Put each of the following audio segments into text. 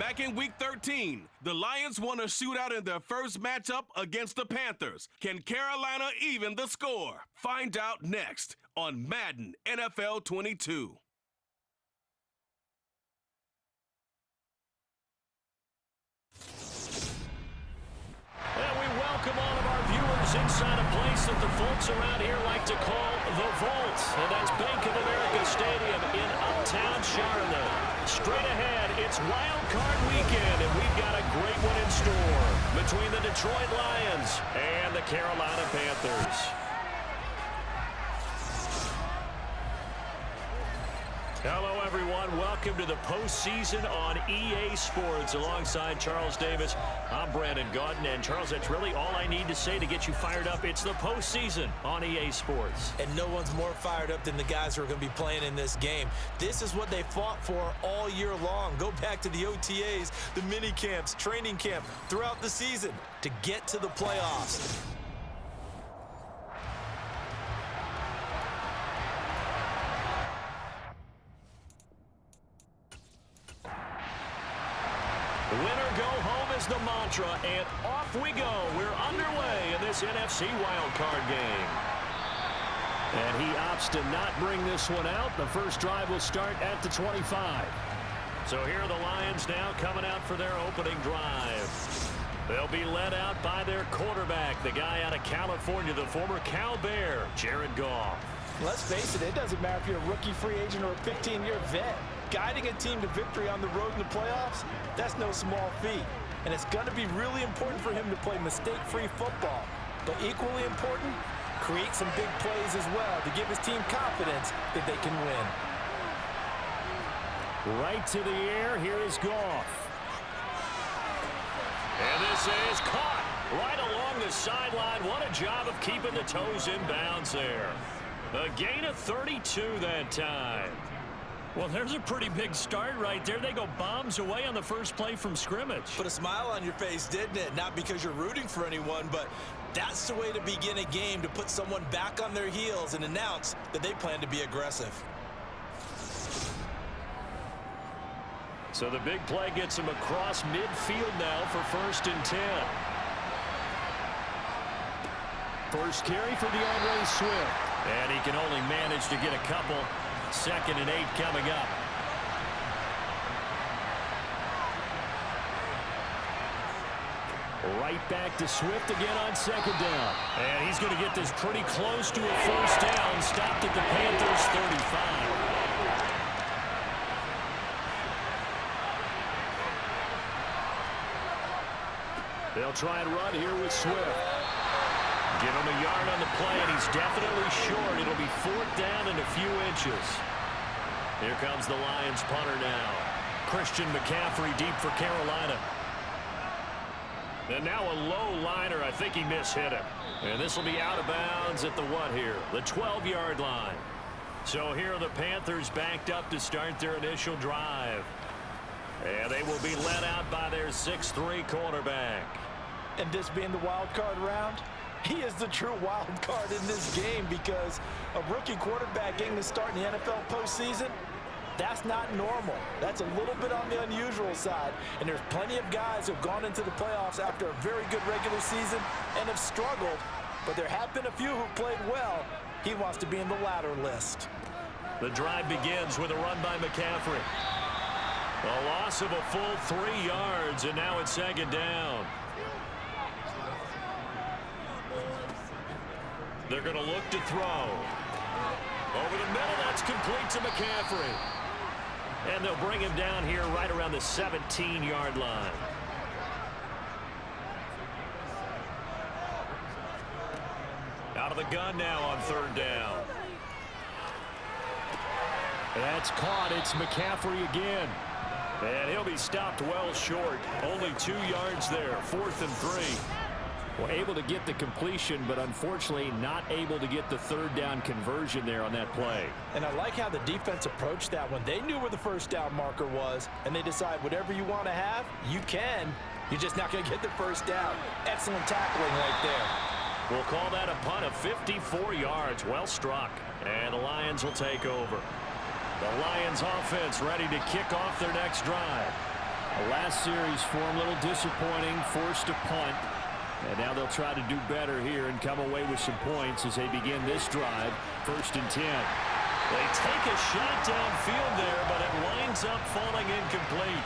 Back in Week 13, the Lions won a shootout in their first matchup against the Panthers. Can Carolina even the score? Find out next on Madden NFL 22. Well, we welcome all of our viewers inside a place that the folks around here like to call the Vault. And that's Bank of America Stadium in Uptown Charlotte. Straight ahead, it's Wild Card Weekend, and we've got a great one in store between the Detroit Lions and the Carolina Panthers. Hello, everyone. Welcome to the postseason on EA Sports. Alongside Charles Davis, I'm Brandon Gaudin. And, Charles, that's really all I need to say to get you fired up. It's the postseason on EA Sports. And no one's more fired up than the guys who are going to be playing in this game. This is what they fought for all year long. Go back to the OTAs, the mini camps, training camp, throughout the season to get to the playoffs. Winner go home is the mantra, and off we go. We're underway in this NFC wildcard game. And he opts to not bring this one out. The first drive will start at the 25. So here are the Lions now coming out for their opening drive. They'll be led out by their quarterback, the guy out of California, the former Cal Bear, Jared Goff. Let's face it, it doesn't matter if you're a rookie free agent or a 15-year vet. Guiding a team to victory on the road in the playoffs, that's no small feat. And it's going to be really important for him to play mistake-free football. But equally important, create some big plays as well to give his team confidence that they can win. Right to the air, here is Goff. And this is caught right along the sideline. What a job of keeping the toes in bounds there. A gain of 32 that time. Well, there's a pretty big start right there. They go bombs away on the first play from scrimmage. Put a smile on your face, didn't it? Not because you're rooting for anyone, but that's the way to begin a game, to put someone back on their heels and announce that they plan to be aggressive. So the big play gets him across midfield now for 1st and 10. First carry for DeAndre Swift. And he can only manage to get a couple. 2nd and 8 coming up. Right back to Swift again on 2nd down. And he's going to get this pretty close to a first down. Stopped at the Panthers 35. They'll try and run here with Swift. Give him a yard on the play, and he's definitely short. It'll be 4th down and a few inches. Here comes the Lions punter now. Christian McCaffrey deep for Carolina. And now a low liner. I think he mishit him. And this will be out of bounds at the what here? The 12-yard line. So here are the Panthers backed up to start their initial drive. And they will be led out by their 6'3" quarterback. And this being the wild card round, he is the true wild card in this game because a rookie quarterback getting to start in the NFL postseason, that's not normal. That's a little bit on the unusual side. And there's plenty of guys who have gone into the playoffs after a very good regular season and have struggled. But there have been a few who played well. He wants to be in the latter list. The drive begins with a run by McCaffrey. A loss of a full 3 yards, and now it's 2nd down. They're going to look to throw. Over the middle, that's complete to McCaffrey. And they'll bring him down here right around the 17-yard line. Out of the gun now on 3rd down. That's caught. It's McCaffrey again. And he'll be stopped well short. Only 2 yards there. 4th and 3. Well, able to get the completion, but unfortunately not able to get the 3rd down conversion there on that play. And I like how the defense approached that one. They knew where the first down marker was, and they decide whatever you want to have, you can. You're just not going to get the first down. Excellent tackling right there. We'll call that a punt of 54 yards. Well struck. And the Lions will take over. The Lions offense ready to kick off their next drive. The last series for him, a little disappointing, forced a punt. And now they'll try to do better here and come away with some points as they begin this drive. 1st and 10. They take a shot downfield there, but it winds up falling incomplete.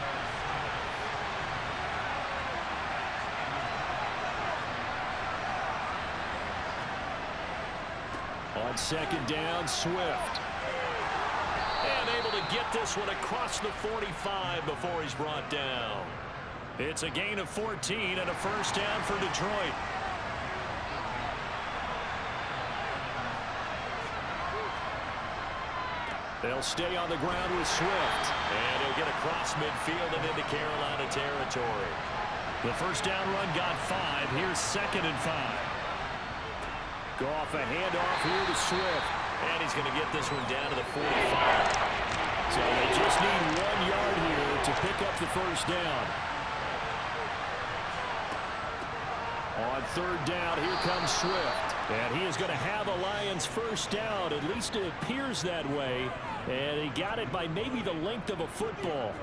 On 2nd down, Swift. And able to get this one across the 45 before he's brought down. It's a gain of 14 and a 1st down for Detroit. They'll stay on the ground with Swift. And he'll get across midfield and into Carolina territory. The 1st down run got 5. Here's 2nd and 5. Goff a handoff here to Swift. And he's going to get this one down to the 45. So they just need 1 yard here to pick up the 1st down. On 3rd down, here comes Swift. And he is going to have a Lions 1st down. At least it appears that way. And he got it by maybe the length of a football.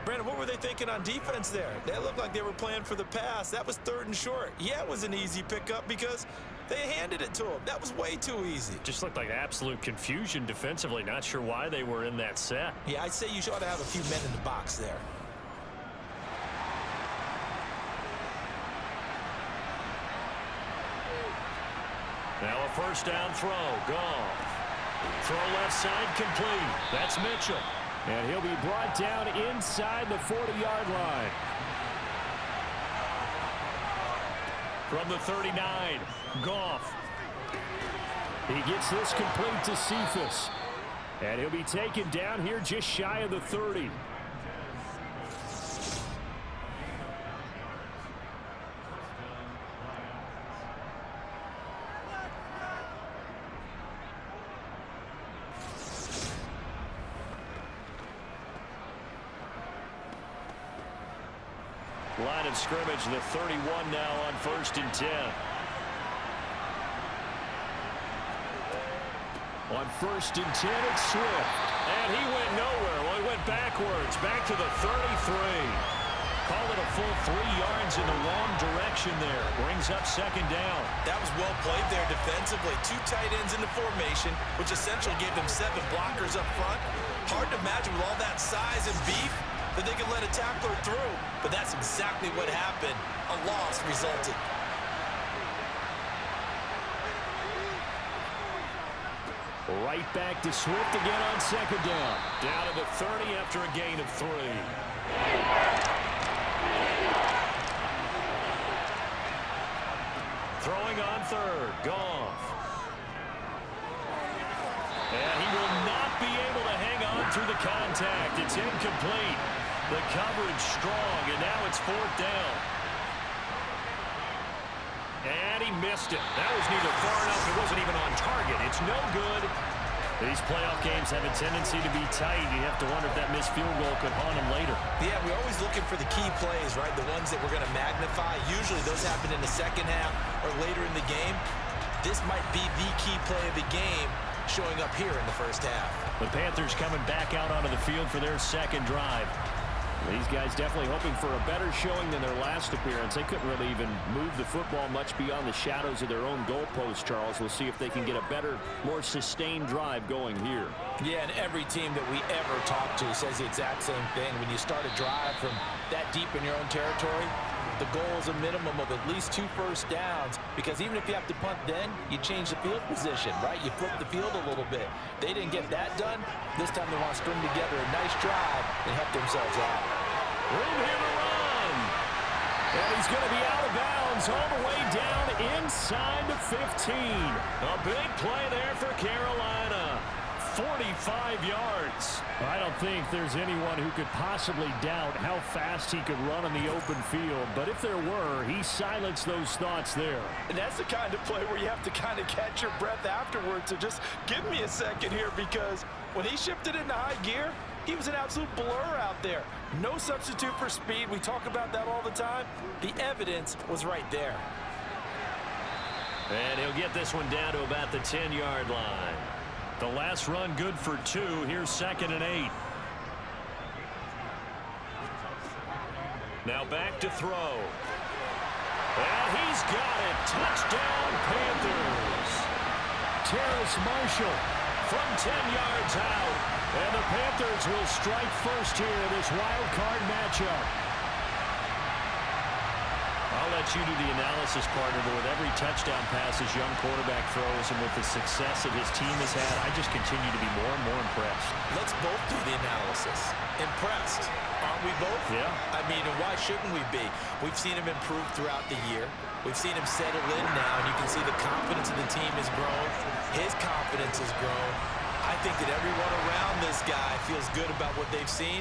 Brandon, what were they thinking on defense there? They looked like they were playing for the pass. That was 3rd and short. Yeah, it was an easy pickup because they handed it to him. That was way too easy. Just looked like absolute confusion defensively. Not sure why they were in that set. Yeah, I'd say you ought to have a few men in the box there. Now a 1st down throw. Goff. Throw left side complete. That's Mitchell. And he'll be brought down inside the 40-yard line. From the 39, Goff. He gets this complete to Cephas. And he'll be taken down here just shy of the 30. Line of scrimmage, the 31 now on 1st and 10. On 1st and 10, it's Swift. And he went nowhere. Well, he went backwards, back to the 33. Call it a full 3 yards in the wrong direction there. Brings up 2nd down. That was well played there defensively. 2 tight ends in the formation, which essentially gave them 7 blockers up front. Hard to imagine with all that size and beef that they could let a tackler through. But that's exactly what happened. A loss resulted. Right back to Swift again on 2nd down. Down to the 30 after a gain of 3. Throwing on 3rd. Goff. And he will not be able to hang on through the contact. It's incomplete. The coverage strong, and now it's 4th down. And he missed it. That was neither far enough. It wasn't even on target. It's no good. These playoff games have a tendency to be tight. You have to wonder if that missed field goal could haunt him later. Yeah, we're always looking for the key plays, right? The ones that we're going to magnify. Usually those happen in the 2nd half or later in the game. This might be the key play of the game showing up here in the 1st half. The Panthers coming back out onto the field for their 2nd drive. These guys definitely hoping for a better showing than their last appearance. They couldn't really even move the football much beyond the shadows of their own goalpost, Charles. We'll see if they can get a better, more sustained drive going here. Yeah, and every team that we ever talk to says the exact same thing. When you start a drive from that deep in your own territory, the goal is a minimum of at least 2 first downs, because even if you have to punt then, you change the field position, right? You flip the field a little bit. They didn't get that done. This time they want to string together a nice drive and help themselves out. Room here to run. And he's going to be out of bounds all the way down inside the 15. A big play there for Carolina. 45 yards. I don't think there's anyone who could possibly doubt how fast he could run on the open field. But if there were, he silenced those thoughts there. And that's the kind of play where you have to kind of catch your breath afterwards. So just give me a second here, because when he shifted into high gear, he was an absolute blur out there. No substitute for speed. We talk about that all the time. The evidence was right there. And he'll get this one down to about the 10-yard line. The last run good for 2. Here's 2nd and 8. Now back to throw. And he's got it. Touchdown, Panthers. Terrace Marshall from 10 yards out. And the Panthers will strike first here in this wild card matchup. I'll let you do the analysis, partner, but with every touchdown pass his young quarterback throws and with the success that his team has had, I just continue to be more and more impressed. Let's both do the analysis. Impressed. Aren't we both? Yeah. I mean, and why shouldn't we be? We've seen him improve throughout the year. We've seen him settle in now, and you can see the confidence of the team has grown. His confidence has grown. I think that everyone around this guy feels good about what they've seen,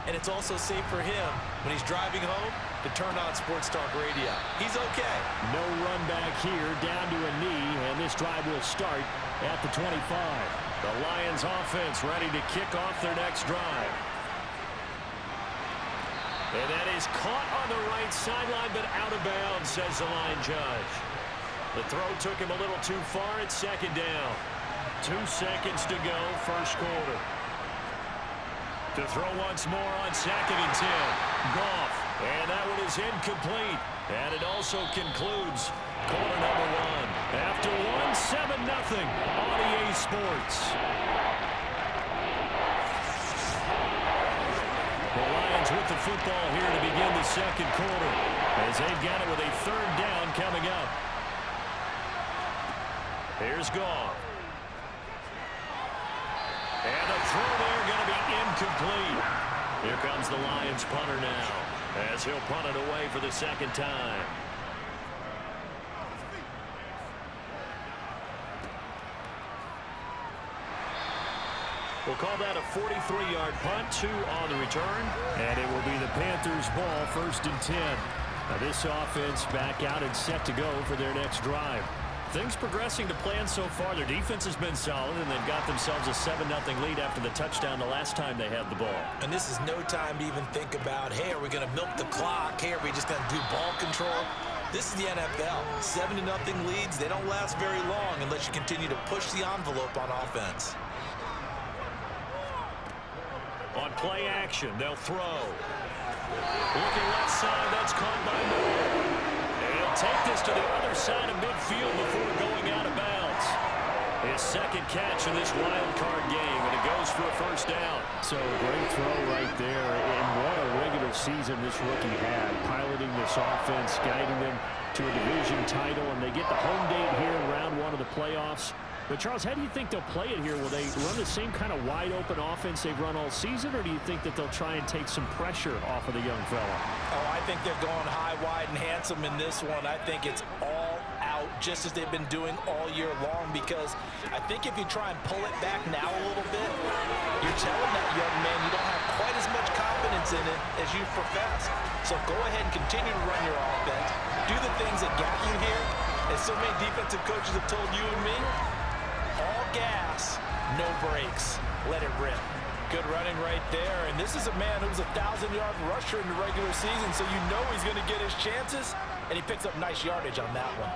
and it's also safe for him when he's driving home to turn on Sports Talk Radio. He's okay. No run back here, down to a knee, and this drive will start at the 25. The Lions offense ready to kick off their next drive. And that is caught on the right sideline, but out of bounds, says the line judge. The throw took him a little too far at second down. 2 seconds to go, first quarter. To throw once more on 2nd and 10. Goff. And that one is incomplete. And it also concludes quarter number 1. After 7-0 on EA Sports. The Lions with the football here to begin the second quarter, as they've got it with a 3rd down coming up. Here's Goff. And the throw there going to be incomplete. Here comes the Lions punter now, as he'll punt it away for the 2nd time. We'll call that a 43-yard punt, 2 on the return, and it will be the Panthers' ball, 1st and 10. Now this offense back out and set to go for their next drive. Things progressing to plan so far. Their defense has been solid, and they've got themselves a 7-0 lead after the touchdown the last time they had the ball. And this is no time to even think about, hey, are we going to milk the clock? Hey, are we just going to do ball control? This is the NFL. 7-0 leads, they don't last very long unless you continue to push the envelope on offense. On play action, they'll throw. Looking left side, that's caught by Moore. He'll take this to the other side of midfield before going out of bounds. His 2nd catch in this wild card game, and it goes for a 1st down. So great throw right there, and what a regular season this rookie had, piloting this offense, guiding them to a division title, and they get the home date here in round 1 of the playoffs. But, Charles, how do you think they'll play it here? Will they run the same kind of wide-open offense they've run all season, or do you think that they'll try and take some pressure off of the young fella? Oh, I think they're going high, wide, and handsome in this one. I think it's all out, just as they've been doing all year long, because I think if you try and pull it back now a little bit, you're telling that young man you don't have quite as much confidence in it as you profess. So go ahead and continue to run your offense. Do the things that got you here, as so many defensive coaches have told you and me. All gas, no brakes. Let it rip. Good running right there. And this is a man who was a 1,000-yard rusher in the regular season, so you know he's going to get his chances, and he picks up nice yardage on that one.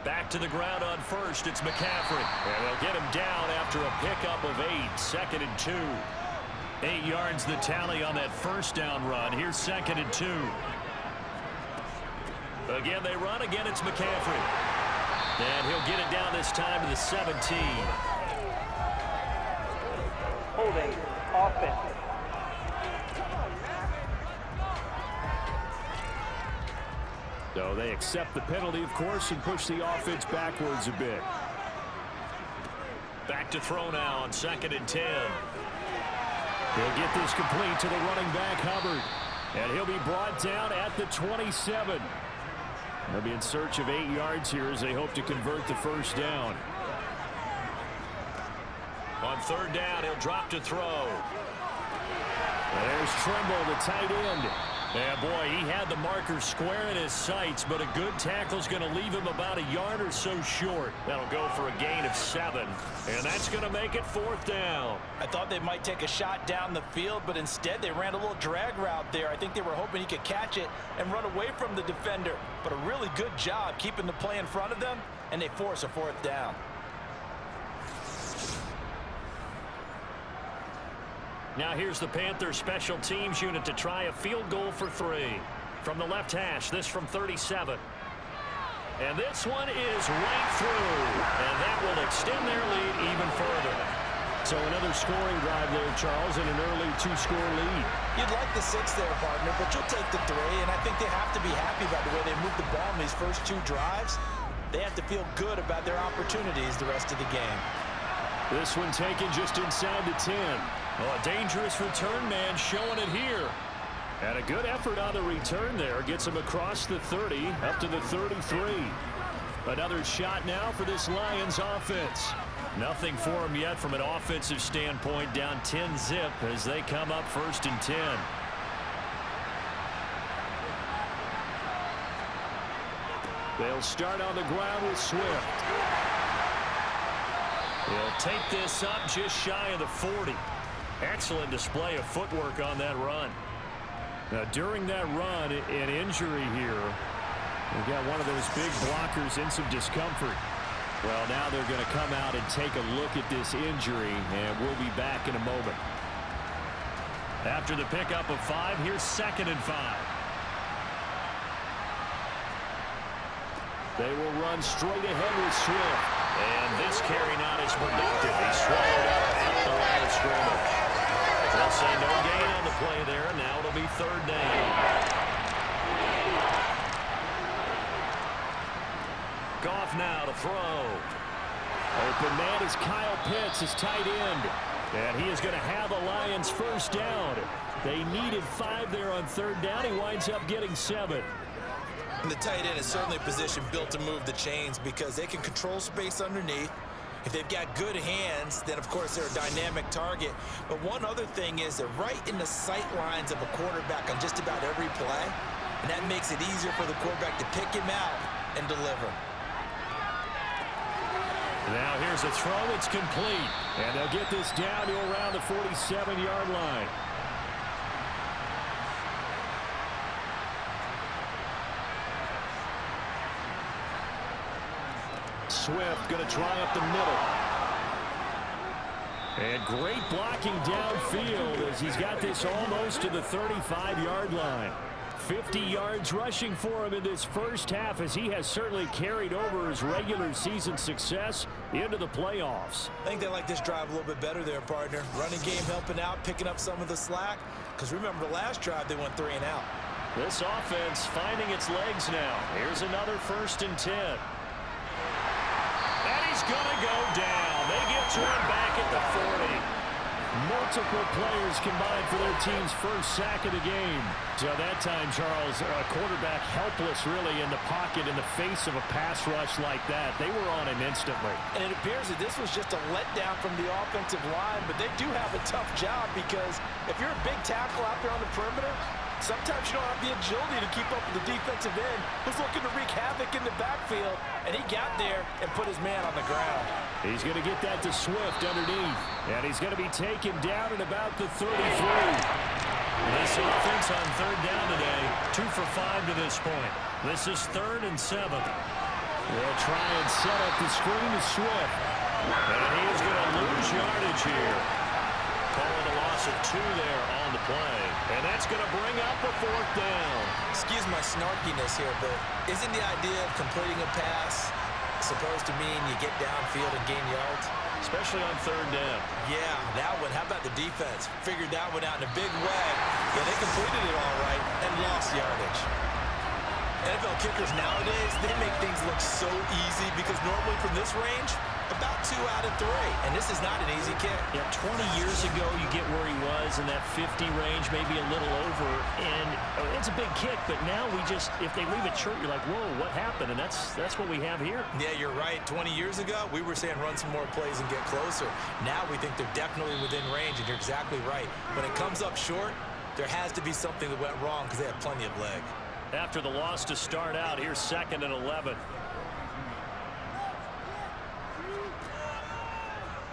Back to the ground on 1st, it's McCaffrey. And they'll get him down after a pickup of 8, 2nd and 2. 8 yards the tally on that 1st down run. Here's 2nd and 2. Again, they run. Again, it's McCaffrey. And he'll get it down this time to the 17. Holding offense. So they accept the penalty, of course, and push the offense backwards a bit. Back to throw now on 2nd and 10. He'll get this complete to the running back, Hubbard. And he'll be brought down at the 27. They'll be in search of 8 yards here as they hope to convert the 1st down. On 3rd down, he'll drop to throw. There's Trimble, the tight end. Yeah, boy, he had the marker square in his sights, but a good tackle's going to leave him about a yard or so short. That'll go for a gain of 7, and that's going to make it 4th down. I thought they might take a shot down the field, but instead they ran a little drag route there. I think they were hoping he could catch it and run away from the defender, but a really good job keeping the play in front of them, and they force a 4th down. Now here's the Panthers special teams unit to try a field goal for 3. From the left hash, this from 37. And this one is right through. And that will extend their lead even further. So another scoring drive there, Charles, and an early 2-score lead. You'd like the 6 there, partner, but you'll take the 3. And I think they have to be happy about the way they moved the ball in these first 2 drives. They have to feel good about their opportunities the rest of the game. This one taken just inside the 10. Oh, a dangerous return man showing it here. And a good effort on the return there. Gets him across the 30, up to the 33. Another shot now for this Lions offense. Nothing for them yet from an offensive standpoint. Down 10-zip as they come up 1st and 10. They'll start on the ground with Swift. He'll take this up just shy of the 40. Excellent display of footwork on that run. Now, during that run, an injury here. We've got one of those big blockers in some discomfort. Well, now they're going to come out and take a look at this injury, and we'll be back in a moment. After the pickup of 5, here's 2nd and 5. They will run straight ahead with Swift. And this carry not as productive. He's swallowed up at the line of scrimmage. They'll say no gain on the play there. Now it'll be 3rd down. Goff now to throw. Open man is Kyle Pitts, his tight end. And he is going to have the Lions 1st down. They needed 5 there on 3rd down. He winds up getting 7. And the tight end is certainly a position built to move the chains because they can control space underneath. If they've got good hands, then of course they're a dynamic target. But one other thing is they're right in the sight lines of a quarterback on just about every play. And that makes it easier for the quarterback to pick him out and deliver. Now here's a throw. It's complete. And they'll get this down to around the 47-yard line. Swift going to try up the middle. And great blocking downfield as he's got this almost to the 35-yard line. 50 yards rushing for him in this first half as he has certainly carried over his regular season success into the playoffs. I think they like this drive a little bit better there, partner. Running game helping out, picking up some of the slack. Because remember, the last drive they went 3 and out. This offense finding its legs now. Here's another 1st and 10. And he's going to go down. They get to him back at the 40. Multiple players combined for their team's first sack of the game. So that time, Charles, a quarterback helpless really in the pocket in the face of a pass rush like that. They were on him instantly. And it appears that this was just a letdown from the offensive line, but they do have a tough job because if you're a big tackle out there on the perimeter, sometimes you don't have the agility to keep up with the defensive end who's looking to wreak havoc in the backfield, and he got there and put his man on the ground. He's going to get that to Swift underneath, and he's going to be taken down at about the 33. This offense on 3rd down today, 2 for 5 to this point. This is 3rd and 7. They'll try and set up the screen to Swift, and he is going to lose yardage here. Calling a loss of 2 there on the play. And that's going to bring up a 4th down. Excuse my snarkiness here, but isn't the idea of completing a pass supposed to mean you get downfield and gain yards? Especially on 3rd down. Yeah, that one. How about the defense? Figured that one out in a big way. Yeah, they completed it all right and lost yardage. NFL kickers nowadays, they make things look so easy because normally from this range, about 2 out of 3. And this is not an easy kick. Yeah, 20 years ago, you get where he was in that 50 range, maybe a little over. And it's a big kick, but now we just, if they leave it short, you're like, whoa, what happened? And that's what we have here. Yeah, you're right. 20 years ago, we were saying run some more plays and get closer. Now we think they're definitely within range, and you're exactly right. When it comes up short, there has to be something that went wrong because they have plenty of leg. After the loss to start out, here's 2nd and 11.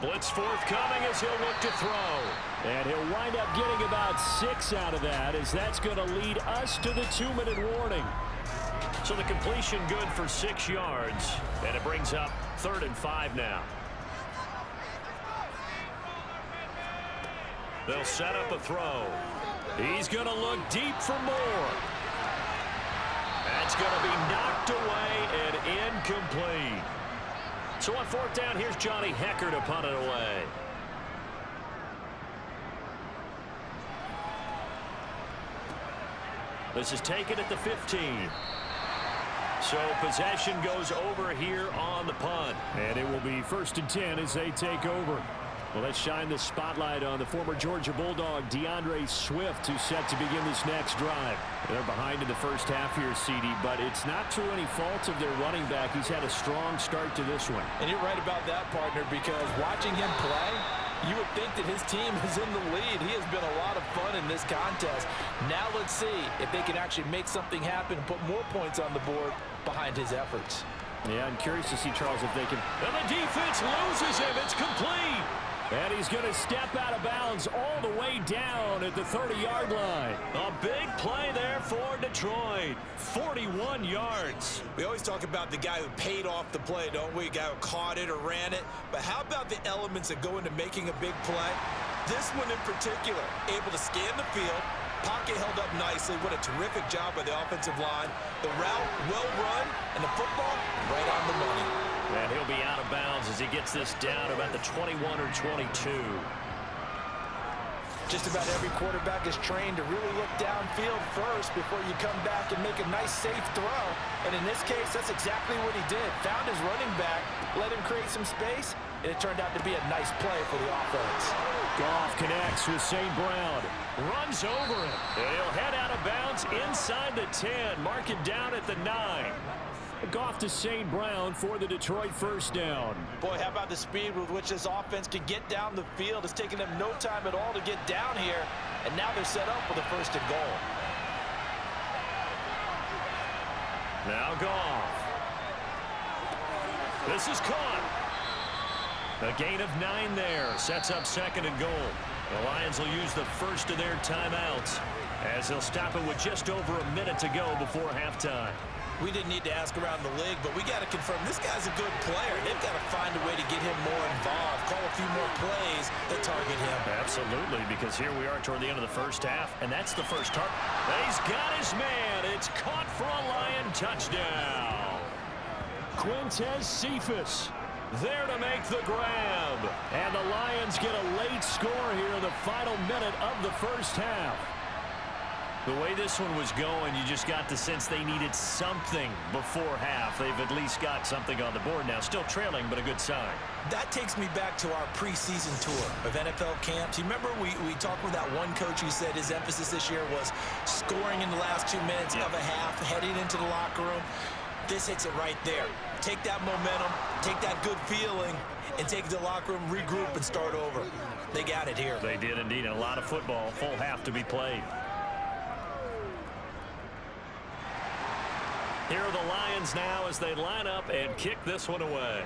Blitz forthcoming as he'll look to throw. And he'll wind up getting about 6 out of that as that's going to lead us to the 2-minute warning. So the completion good for 6 yards. And it brings up 3rd and 5 now. They'll set up a throw. He's going to look deep for more. That's going to be knocked away and incomplete. So on fourth down, here's Johnny Hecker to punt it away. This is taken at the 15. So possession goes over here on the punt. And it will be 1st and 10 as they take over. Well, let's shine the spotlight on the former Georgia Bulldog, DeAndre Swift, who's set to begin this next drive. They're behind in the first half here, CD, but it's not through any fault of their running back. He's had a strong start to this one. And you're right about that, partner, because watching him play, you would think that his team is in the lead. He has been a lot of fun in this contest. Now let's see if they can actually make something happen and put more points on the board behind his efforts. Yeah, I'm curious to see, Charles, if they can... And the defense loses him. It's complete. And he's going to step out of bounds all the way down at the 30-yard line. A big play there for Detroit. 41 yards. We always talk about the guy who paid off the play, don't we? A guy who caught it or ran it. But how about the elements that go into making a big play? This one in particular, able to scan the field, pocket held up nicely. What a terrific job by the offensive line. The route well run, and the football right on the money. And he'll be out of bounds as he gets this down about the 21 or 22. Just about every quarterback is trained to really look downfield first before you come back and make a nice, safe throw. And in this case, that's exactly what he did. Found his running back, let him create some space, and it turned out to be a nice play for the offense. Goff connects with St. Brown. Runs over him. And he'll head out of bounds inside the 10. Mark it down at the 9. Goff to St. Brown for the Detroit first down. Boy, how about the speed with which this offense can get down the field? It's taken them no time at all to get down here, and now they're set up for the 1st and goal. Now Goff. This is caught. A gain of 9 there. Sets up 2nd and goal. The Lions will use the first of their timeouts as they'll stop it with just over a minute to go before halftime. We didn't need to ask around the league, but we got to confirm this guy's a good player. They've got to find a way to get him more involved, call a few more plays that target him. Absolutely, because here we are toward the end of the first half, and that's the first target. He's got his man. It's caught for a Lion touchdown. Quintez Cephus there to make the grab. And the Lions get a late score here in the final minute of the first half. The way this one was going, you just got the sense they needed something before half. They've at least got something on the board now. Still trailing, but a good sign. That takes me back to our preseason tour of NFL camps. You remember we talked with that one coach who said his emphasis this year was scoring in the last 2 minutes of a half, heading into the locker room. This hits it right there. Take that momentum, take that good feeling, and take it to the locker room, regroup, and start over. They got it here. They did indeed. A lot of football, full half to be played. Here are the Lions now as they line up and kick this one away.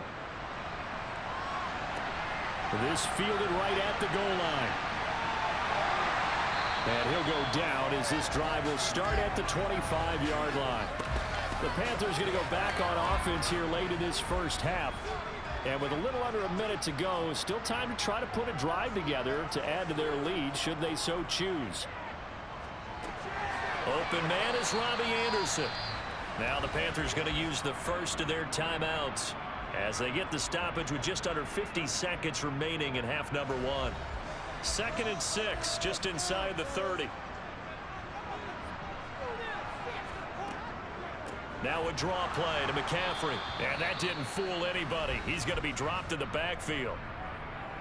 This fielded right at the goal line. And he'll go down as this drive will start at the 25-yard line. The Panthers going to go back on offense here late in this first half. And with a little under a minute to go, still time to try to put a drive together to add to their lead should they so choose. Open man is Robbie Anderson. Now the Panthers going to use the first of their timeouts as they get the stoppage with just under 50 seconds remaining in half number 1. 2nd and 6, just inside the 30. Now a draw play to McCaffrey. And that didn't fool anybody. He's going to be dropped in the backfield.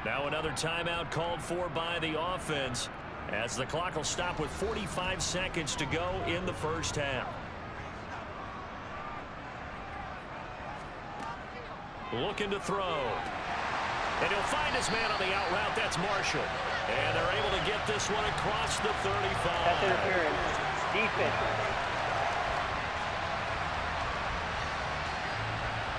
Now another timeout called for by the offense as the clock will stop with 45 seconds to go in the first half. Looking to throw. And he'll find his man on the out route. That's Marshall. And they're able to get this one across the 35. That's interference. Defense.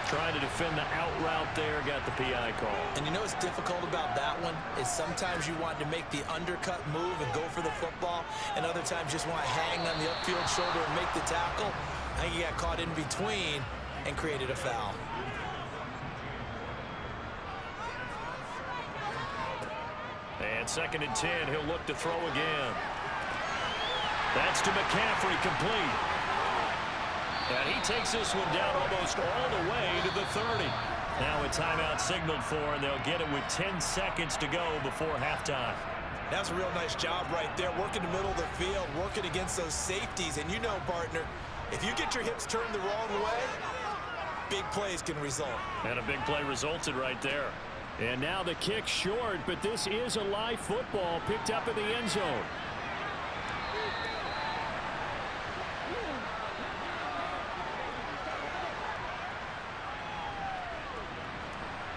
Trying to defend the out route there. Got the PI call. And you know what's difficult about that one is sometimes you want to make the undercut move and go for the football, and other times you just want to hang on the upfield shoulder and make the tackle. I think he got caught in between and created a foul. And At 2nd and 10, he'll look to throw again. That's to McCaffrey, complete. And he takes this one down almost all the way to the 30. Now a timeout signaled for, and they'll get it with 10 seconds to go before halftime. That's a real nice job right there, working the middle of the field, working against those safeties. And you know, partner, if you get your hips turned the wrong way, big plays can result. And a big play resulted right there. And now the kick short, but this is a live football picked up in the end zone.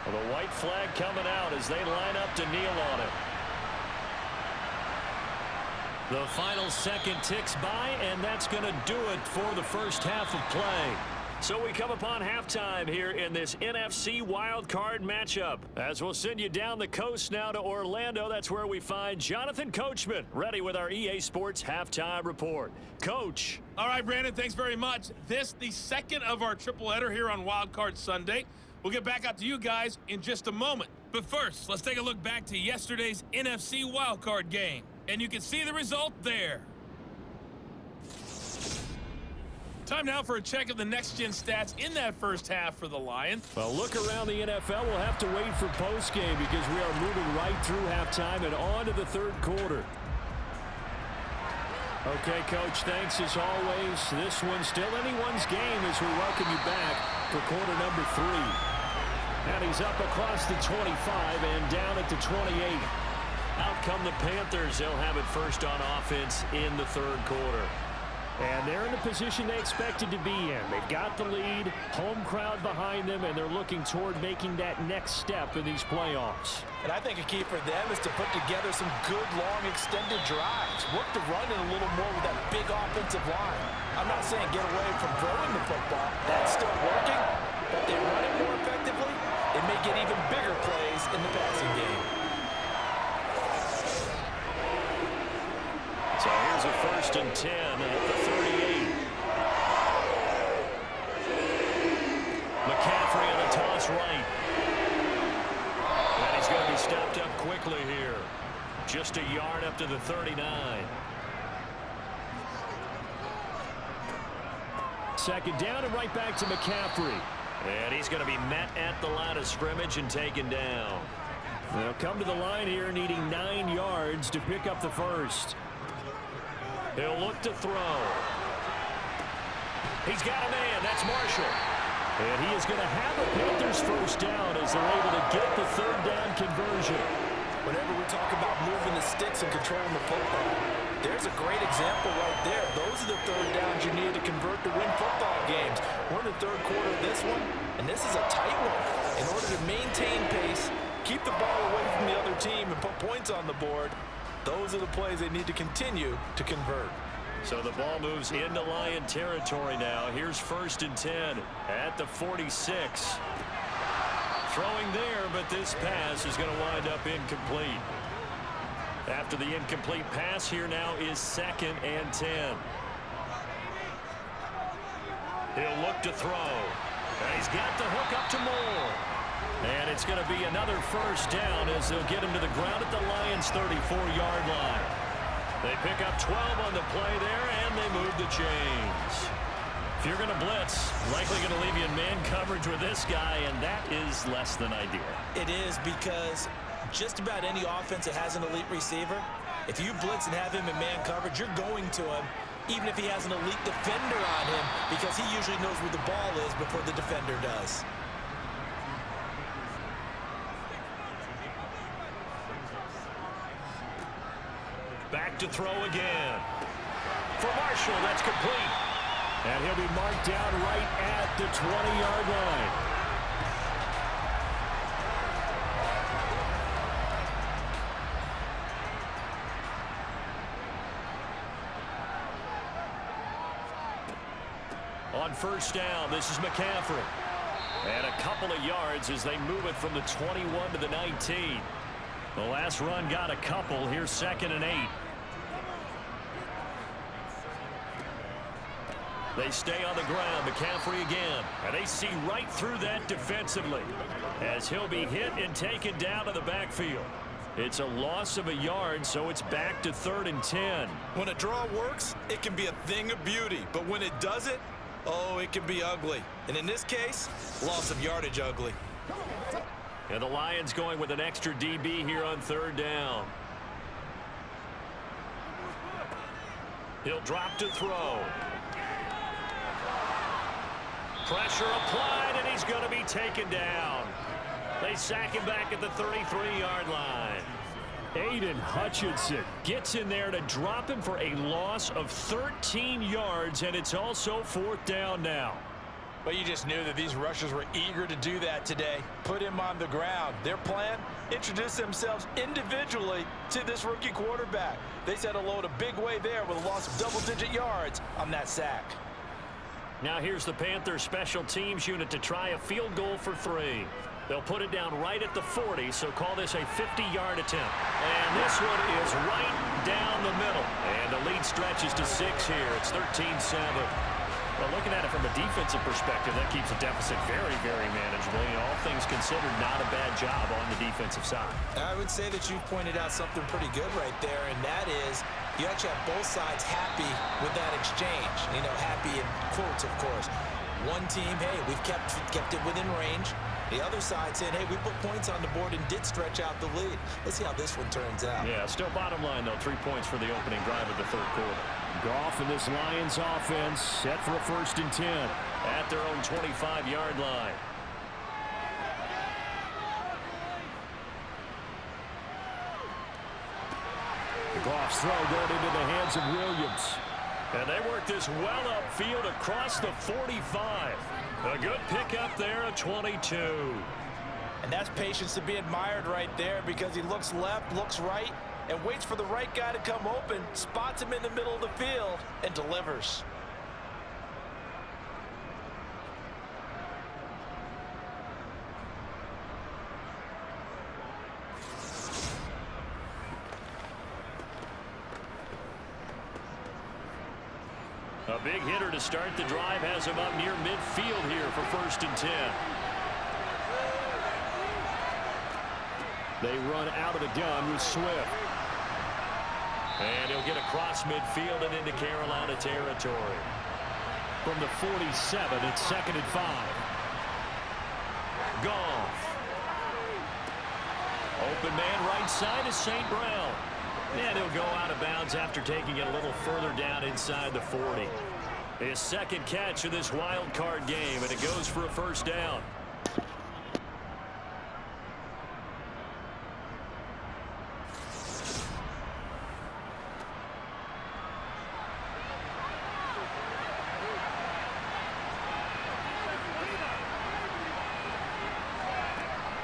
Well, the white flag coming out as they line up to kneel on it. The final second ticks by, and that's going to do it for the first half of play. So we come upon halftime here in this NFC wildcard matchup. As we'll send you down the coast now to Orlando, that's where we find Jonathan Coachman, ready with our EA Sports halftime report. Coach. All right, Brandon, thanks very much. This, the second of our triple header here on Wildcard Sunday. We'll get back out to you guys in just a moment. But first, let's take a look back to yesterday's NFC wildcard game. And you can see the result there. Time now for a check of the next-gen stats in that first half for the Lions. Well, look around the NFL. We'll have to wait for postgame because we are moving right through halftime and on to the third quarter. Okay, Coach, thanks as always. This one's still anyone's game as we welcome you back for quarter number 3. And he's up across the 25 and down at the 28. Out come the Panthers. They'll have it first on offense in the third quarter. And they're in the position they expected to be in. They've got the lead, home crowd behind them, and they're looking toward making that next step in these playoffs. And I think a key for them is to put together some good, long, extended drives. Work the run in a little more with that big offensive line. I'm not saying get away from throwing the football. That's still working. But they run it more effectively, they may get even bigger plays in the passing game. So here's a 1st and 10 at the 38. McCaffrey on a toss right. And he's going to be stopped up quickly here. Just a yard up to the 39. Second down and right back to McCaffrey. And he's going to be met at the line of scrimmage and taken down. They'll come to the line here needing 9 yards to pick up the first. He'll look to throw. He's got a man. That's Marshall. And he is going to have a Panthers first down as they're able to get the third down conversion. Whenever we talk about moving the sticks and controlling the football, there's a great example right there. Those are the third downs you need to convert to win football games. We're in the third quarter of this one, and this is a tight one. In order to maintain pace, keep the ball away from the other team, and put points on the board, those are the plays they need to continue to convert. So the ball moves into Lion territory now. Here's 1st and 10 at the 46. Throwing there, but this pass is going to wind up incomplete. After the incomplete pass, here now is 2nd and 10. He'll look to throw. And he's got the hook up to Moore. And it's going to be another first down as they'll get him to the ground at the Lions' 34-yard line. They pick up 12 on the play there, and they move the chains. If you're going to blitz, likely going to leave you in man coverage with this guy, and that is less than ideal. It is, because just about any offense that has an elite receiver, if you blitz and have him in man coverage, you're going to him, even if he has an elite defender on him, because he usually knows where the ball is before the defender does. Back to throw again. For Marshall, that's complete. And he'll be marked down right at the 20-yard line. On first down, this is McCaffrey. And a couple of yards as they move it from the 21 to the 19. The last run got a couple. Here's 2nd and 8. They stay on the ground. McCaffrey again. And they see right through that defensively as he'll be hit and taken down to the backfield. It's a loss of a yard, so it's back to 3rd and 10. When a draw works, it can be a thing of beauty. But when it doesn't, oh, it can be ugly. And in this case, loss of yardage ugly. And the Lions going with an extra DB here on 3rd down. He'll drop to throw. Pressure applied, and he's going to be taken down. They sack him back at the 33-yard line. Aiden Hutchinson gets in there to drop him for a loss of 13 yards, and it's also 4th down now. But you just knew that these rushers were eager to do that today. Put him on the ground. Their plan, introduce themselves individually to this rookie quarterback. They said hello to Big Way there with a loss of double-digit yards on that sack. Now here's the Panthers special teams unit to try a field goal for 3. They'll put it down right at the 40, so call this a 50-yard attempt. And this one is right down the middle. And the lead stretches to 6 here. It's 13-7. Well, looking at it from a defensive perspective, that keeps the deficit very, very manageable. You know, all things considered, not a bad job on the defensive side. I would say that you've pointed out something pretty good right there, and that is you actually have both sides happy with that exchange. You know, happy in quotes, of course. One team, hey, we've kept it within range. The other side saying, hey, we put points on the board and did stretch out the lead. Let's see how this one turns out. Yeah, still bottom line, though, 3 points for the opening drive of the 3rd quarter. Goff and this Lions offense set for a 1st and 10. At their own 25-yard line. Goff's throw going into the hands of Williams. And they work this well upfield across the 45. A good pickup there at 22. And that's patience to be admired right there because he looks left, looks right, and waits for the right guy to come open, spots him in the middle of the field, and delivers. A big hitter to start the drive has him up near midfield here for 1st and 10. They run out of the gun with Swift. And he'll get across midfield and into Carolina territory. From the 47, it's 2nd and 5. Goff. Open man right side is St. Brown. And he'll go out of bounds after taking it a little further down inside the 40. His 2nd catch of this wild card game, and it goes for a 1st down.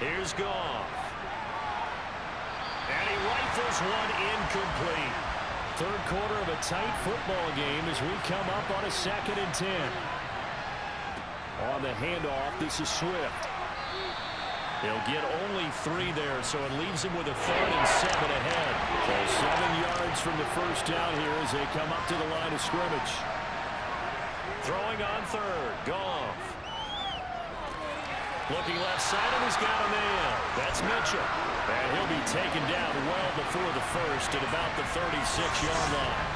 Here's Goff. And he rifles one incomplete. 3rd quarter of a tight football game as we come up on a 2nd and 10. On the handoff, this is Swift. He'll get only 3 there, so it leaves him with a 3rd and 7 ahead. So 7 yards from the 1st down here as they come up to the line of scrimmage. Throwing on 3rd, Goff. Looking left side, and he's got a man. That's Mitchell. And he'll be taken down well before the 1st at about the 36-yard line.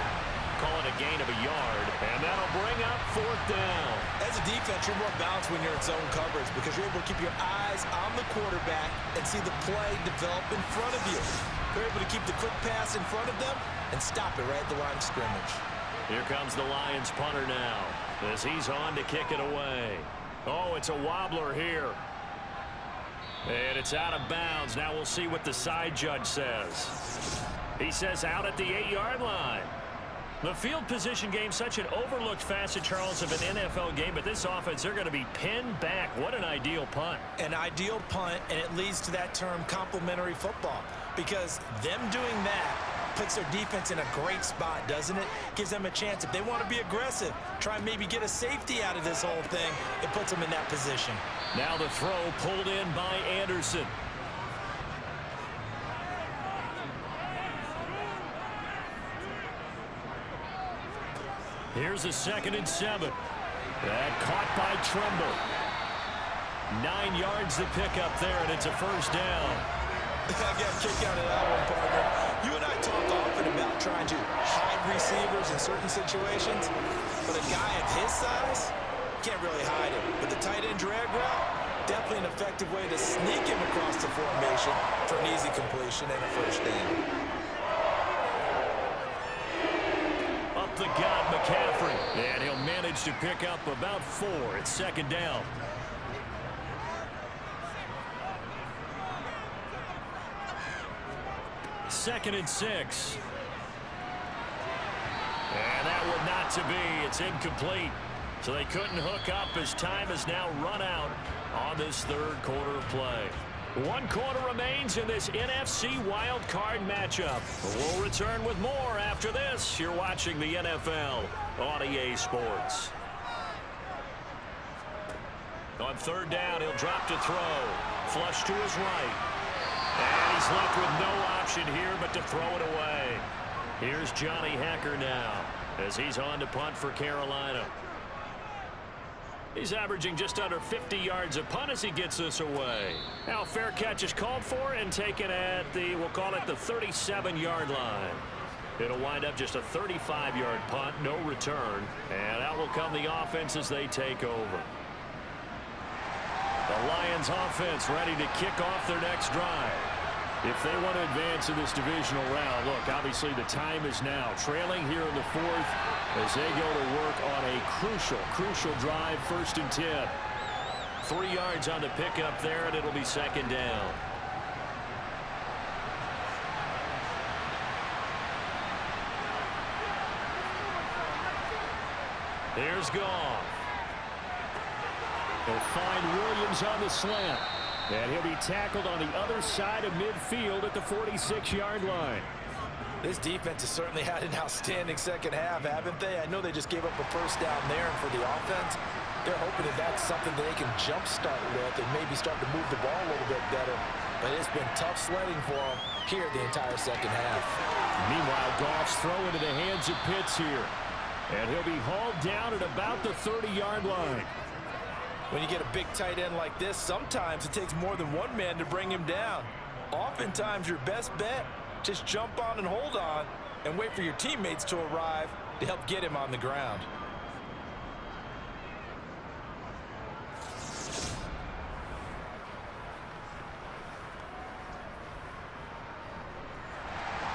Call it a gain of a yard, and that'll bring up 4th down. As a defense, you're more balanced when you're in zone coverage because you're able to keep your eyes on the quarterback and see the play develop in front of you. You're able to keep the quick pass in front of them and stop it right at the line of scrimmage. Here comes the Lions punter now as he's on to kick it away. Oh, it's a wobbler here. And it's out of bounds. Now we'll see what the side judge says. He says out at the 8-yard line. The field position game, such an overlooked facet, Charles, of an NFL game, but this offense, they're going to be pinned back. What an ideal punt. An ideal punt, and it leads to that term complementary football, because them doing that puts their defense in a great spot, doesn't it? Gives them a chance. If they want to be aggressive, try and maybe get a safety out of this whole thing, it puts them in that position. Now the throw pulled in by Anderson. Here's a 2nd and 7. That caught by Tremble. 9 yards to pick up there, and it's a 1st down. I got a kick out of that one, partner. You and I talk often about trying to hide receivers in certain situations, but a guy of his size can't really hide him. But the tight end drag route, definitely an effective way to sneak him across the formation for an easy completion and a first down. Up the gut, McCaffrey. And he'll manage to pick up about 4. It's second down. Second and 6. And that would not to be. It's incomplete. So they couldn't hook up as time has now run out on this third quarter of play. 1 quarter remains in this NFC Wild Card matchup. We'll return with more after this. You're watching the NFL on EA Sports. On third down, he'll drop to throw. Flush to his right. And he's left with no option here but to throw it away. Here's Johnny Hacker now as he's on to punt for Carolina. He's averaging just under 50 yards a punt as he gets this away. Now fair catch is called for and taken at the, we'll call it the 37-yard line. It'll wind up just a 35-yard punt, no return. And out will come the offense as they take over. The Lions offense ready to kick off their next drive. If they want to advance in this divisional round, look, obviously the time is now. Trailing here in the 4th as they go to work on a crucial drive, 1st and 10. 3 yards on the pickup there, and it'll be second down. Here's Goff. They'll find Williams on the slant. And he'll be tackled on the other side of midfield at the 46-yard line. This defense has certainly had an outstanding second half, haven't they? I know they just gave up a first down there, and for the offense, they're hoping that that's something that they can jumpstart with and maybe start to move the ball a little bit better. But it's been tough sledding for them here the entire second half. Meanwhile, Goff's throw into the hands of Pitts here. And he'll be hauled down at about the 30-yard line. When you get a big tight end like this, sometimes it takes more than one man to bring him down. Oftentimes, your best bet, just jump on and hold on and wait for your teammates to arrive to help get him on the ground.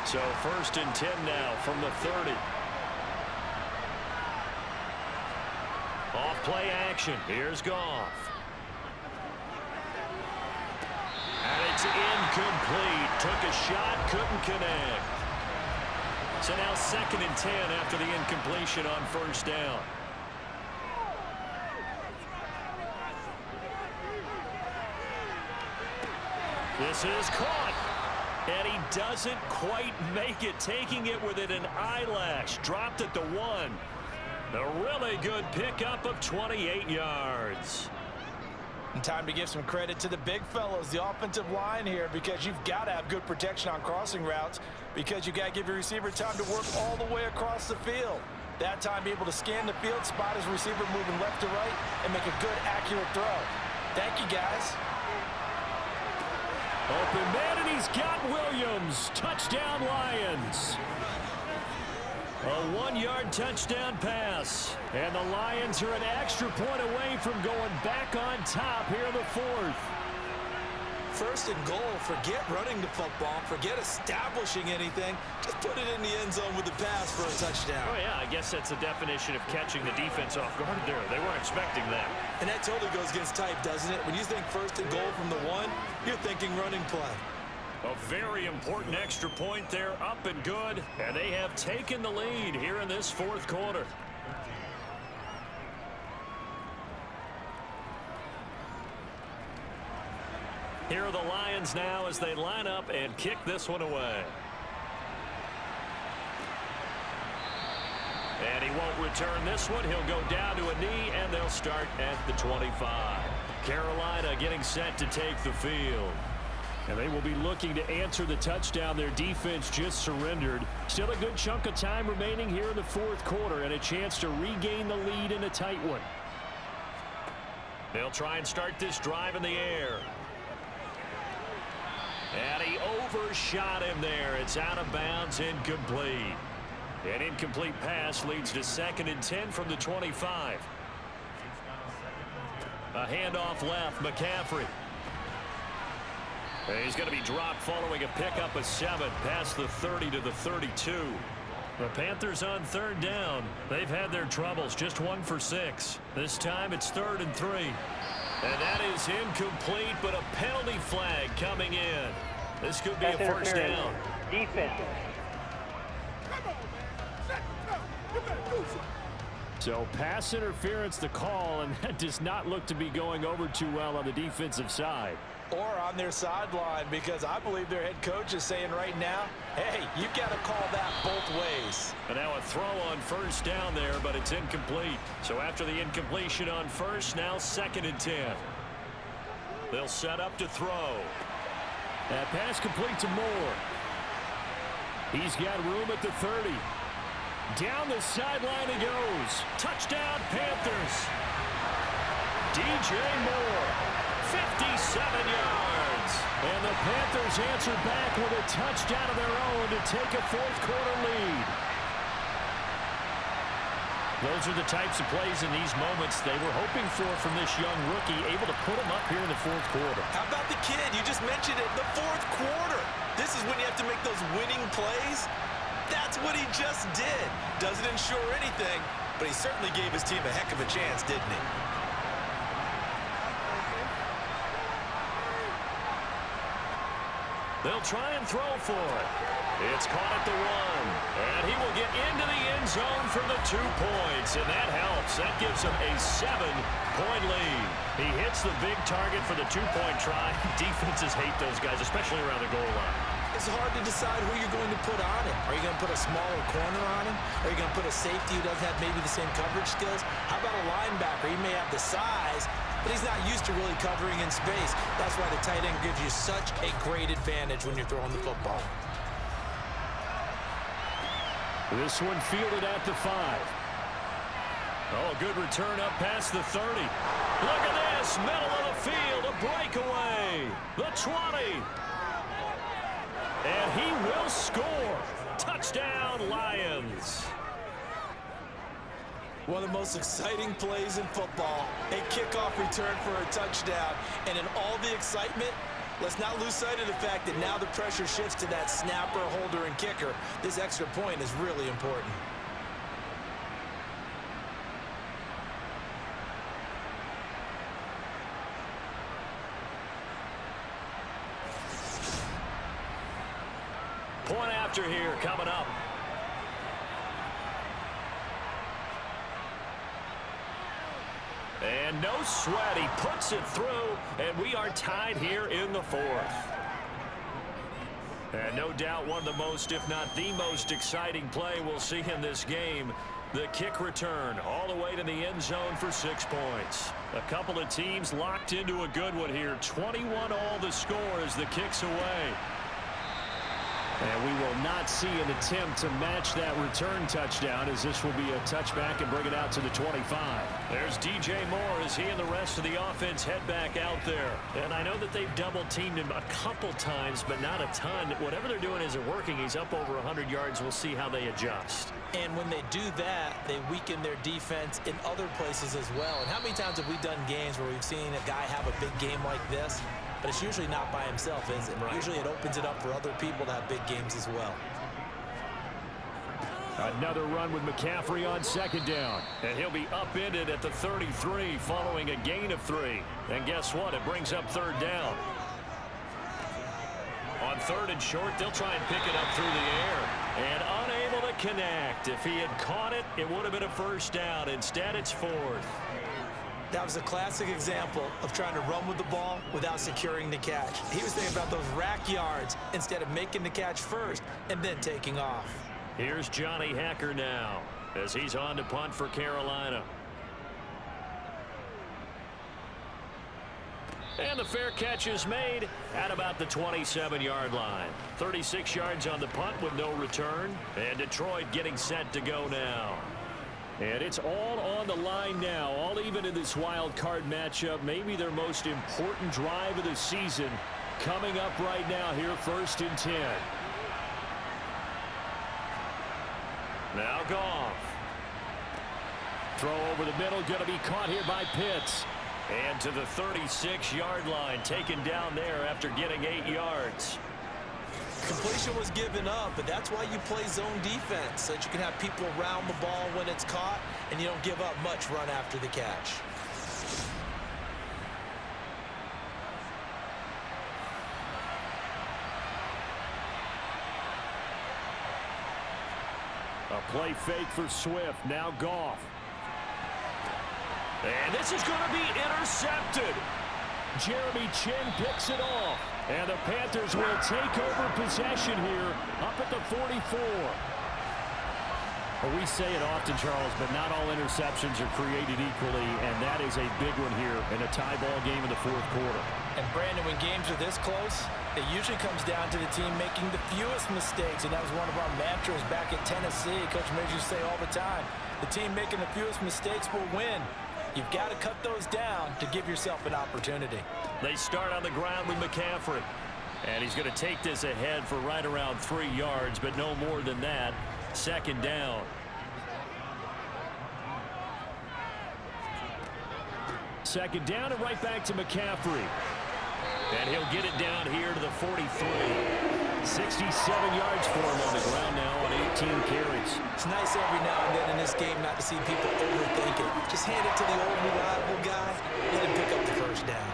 So 1st and 10 now from the 30. Off play action. Here's Goff. And it's incomplete. Took a shot, couldn't connect. So now 2nd and 10 after the incompletion on 1st down. This is caught. And he doesn't quite make it, taking it within an eyelash. Dropped at the 1. A really good pickup of 28 yards. And time to give some credit to the big fellows, the offensive line here, because you've got to have good protection on crossing routes because you got to give your receiver time to work all the way across the field. That time, be able to scan the field, spot his receiver moving left to right, and make a good, accurate throw. Thank you, guys. Open man, and he's got Williams. Touchdown, Lions. A 1-yard touchdown pass. And the Lions are an extra point away from going back on top here in the 4th. 1st and goal. Forget running the football. Forget establishing anything. Just put it in the end zone with the pass for a touchdown. Oh, yeah, I guess that's the definition of catching the defense off guard there. They weren't expecting that. And that totally goes against type, doesn't it? When you think 1st and goal from the 1, you're thinking running play. A very important extra point there, up and good. And they have taken the lead here in this 4th quarter. Here are the Lions now as they line up and kick this one away. And he won't return this one. He'll go down to a knee, and they'll start at the 25. Carolina getting set to take the field. And they will be looking to answer the touchdown their defense just surrendered. Still a good chunk of time remaining here in the 4th quarter and a chance to regain the lead in a tight one. They'll try and start this drive in the air. And he overshot him there. It's out of bounds, incomplete. An incomplete pass leads to 2nd and 10 from the 25. A handoff left, McCaffrey. He's going to be dropped following a pickup of 7 past the 30 to the 32. The Panthers on 3rd down. They've had their troubles, just 1 for 6. This time it's 3rd and 3. And that is incomplete, but a penalty flag coming in. This could be a first down. Defense. So pass interference the call, and that does not look to be going over too well on the defensive side. Or on their sideline, because I believe their head coach is saying right now, hey, you've got to call that both ways. And now a throw on 1st down there, but it's incomplete. So after the incompletion on 1st, now 2nd and 10. They'll set up to throw. That pass complete to Moore. He's got room at the 30. Down the sideline he goes. Touchdown, Panthers. DJ Moore, 57 yards. And the Panthers answer back with a touchdown of their own to take a 4th quarter lead. Those are the types of plays in these moments they were hoping for from this young rookie, able to put him up here in the 4th quarter. How about the kid? You just mentioned it, the 4th quarter. This is when you have to make those winning plays. That's what he just did. Doesn't ensure anything, but he certainly gave his team a heck of a chance, didn't he? They'll try and throw for it. It's caught at the 1. And he will get into the end zone for the 2 points. And that helps. That gives him a 7-point lead. He hits the big target for the 2-point try. Defenses hate those guys, especially around the goal line. It's hard to decide who you're going to put on him. Are you going to put a smaller corner on him? Are you going to put a safety who doesn't have maybe the same coverage skills? How about a linebacker? He may have the size, but he's not used to really covering in space. That's why the tight end gives you such a great advantage when you're throwing the football. This one fielded at the 5. Oh, good return up past the 30. Look at this, middle of the field, a breakaway. The 20. And he will score. Touchdown, Lions. One of the most exciting plays in football, a kickoff return for a touchdown. And in all the excitement, let's not lose sight of the fact that now the pressure shifts to that snapper, holder, and kicker. This extra point is really important. Point after here coming up. And no sweat. He puts it through, and we are tied here in the 4th. And no doubt one of the most, if not the most exciting play we'll see in this game. The kick return all the way to the end zone for 6 points. A couple of teams locked into a good one here. 21 all the score as the kick's away. And we will not see an attempt to match that return touchdown, as this will be a touchback and bring it out to the 25. There's DJ Moore as he and the rest of the offense head back out there. And I know that they've double-teamed him a couple times, but not a ton. Whatever they're doing isn't working. He's up over 100 yards. We'll see how they adjust. And when they do that, they weaken their defense in other places as well. And how many times have we done games where we've seen a guy have a big game like this? But it's usually not by himself, is it? Right. Usually it opens it up for other people to have big games as well. Another run with McCaffrey on 2nd down. And he'll be upended at the 33 following a gain of 3. And guess what? It brings up 3rd down. On 3rd and short, they'll try and pick it up through the air. And unable to connect. If he had caught it, it would have been a 1st down. Instead, it's 4th. That was a classic example of trying to run with the ball without securing the catch. He was thinking about those rack yards instead of making the catch first and then taking off. Here's Johnny Hacker now as he's on to punt for Carolina. And the fair catch is made at about the 27-yard line. 36 yards on the punt with no return. And Detroit getting set to go now. And it's all on the line now, all even in this wild card matchup. Maybe their most important drive of the season Coming up right now here, 1st and 10. Now Goff. Throw over the middle, going to be caught here by Pitts. And to the 36-yard line, taken down there after getting 8 yards. Completion was given up, but that's why you play zone defense, so that you can have people around the ball when it's caught, and you don't give up much run after the catch. A play fake for Swift. Now Goff. And this is going to be intercepted. Jeremy Chin picks it off. And the Panthers will take over possession here up at the 44. Well, we say it often, Charles, but not all interceptions are created equally, and that is a big one here in a tie ball game in the 4th quarter. And, Brandon, when games are this close, it usually comes down to the team making the fewest mistakes, and that was one of our mantras back at Tennessee. Coach Major used to say all the time, the team making the fewest mistakes will win. You've got to cut those down to give yourself an opportunity. They start on the ground with McCaffrey. And he's going to take this ahead for right around 3 yards, but no more than that. 2nd down. Second down and right back to McCaffrey. And he'll get it down here to the 43. 67 yards for him on the ground now on 18 carries. It's nice every now and then in this game not to see people overthink it. Just hand it to the old reliable guy, let him pick up the 1st down.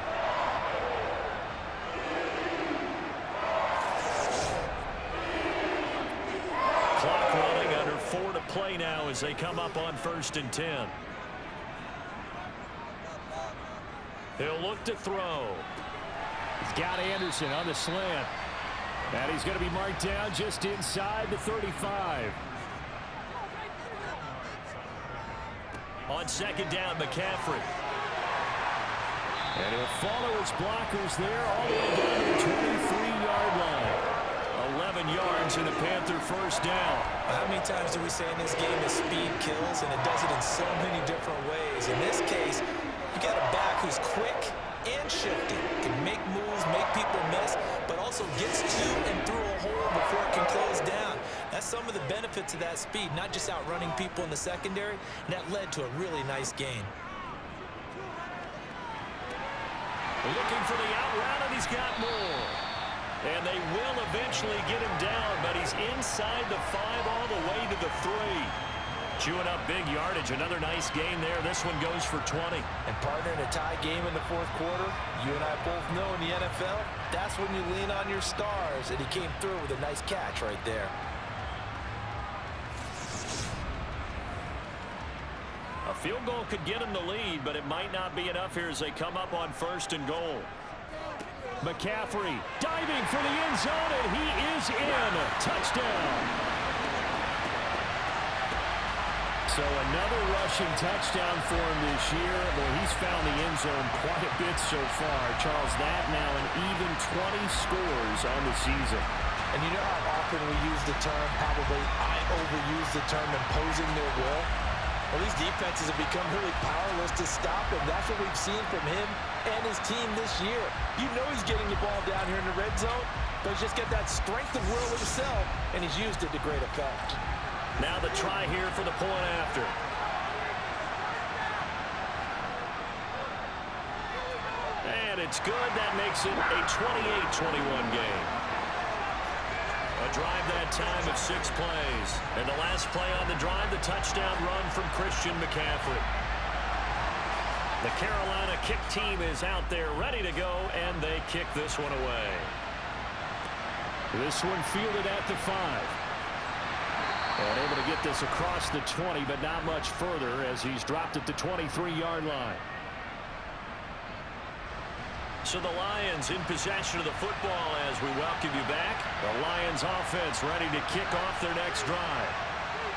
Clock running, under 4 to play now as they come up on 1st and 10. He'll look to throw. He's got Anderson on the slant. And he's going to be marked down just inside the 35. On 2nd down, McCaffrey. And he'll follow his blockers there all the way down to the 23-yard line. 11 yards in the Panther 1st down. How many times do we say in this game that speed kills, and it does it in so many different ways? In this case, you got a back who's quick and shifty, can make moves, make people miss, but also gets to and through a hole before it can close down. That's some of the benefits of that speed, not just outrunning people in the secondary, and that led to a really nice gain. Looking for the out route, and he's got more. And they will eventually get him down, but he's inside the 5 all the way to the 3. Chewing up big yardage. Another nice gain there. This one goes for 20. And, partner, in a tie game in the 4th quarter, you and I both know in the NFL, that's when you lean on your stars. And he came through with a nice catch right there. A field goal could get him the lead, but it might not be enough here as they come up on 1st and goal. McCaffrey diving for the end zone, and he is in. Touchdown. So another rushing touchdown for him this year. Well, he's found the end zone quite a bit so far. Charles, that now an even 20 scores on the season. And you know how often we use the term, probably I overuse the term imposing their will? Well, these defenses have become really powerless to stop him. That's what we've seen from him and his team this year. You know he's getting the ball down here in the red zone, but he's just got that strength of will himself, and he's used it to great effect. Now the try here for the point after. And it's good. That makes it a 28-21 game. A drive that time of 6 plays. And the last play on the drive, the touchdown run from Christian McCaffrey. The Carolina kick team is out there ready to go, and they kick this one away. This one fielded at the 5. And able to get this across the 20, but not much further as he's dropped at the 23-yard line. So the Lions in possession of the football as we welcome you back. The Lions offense ready to kick off their next drive.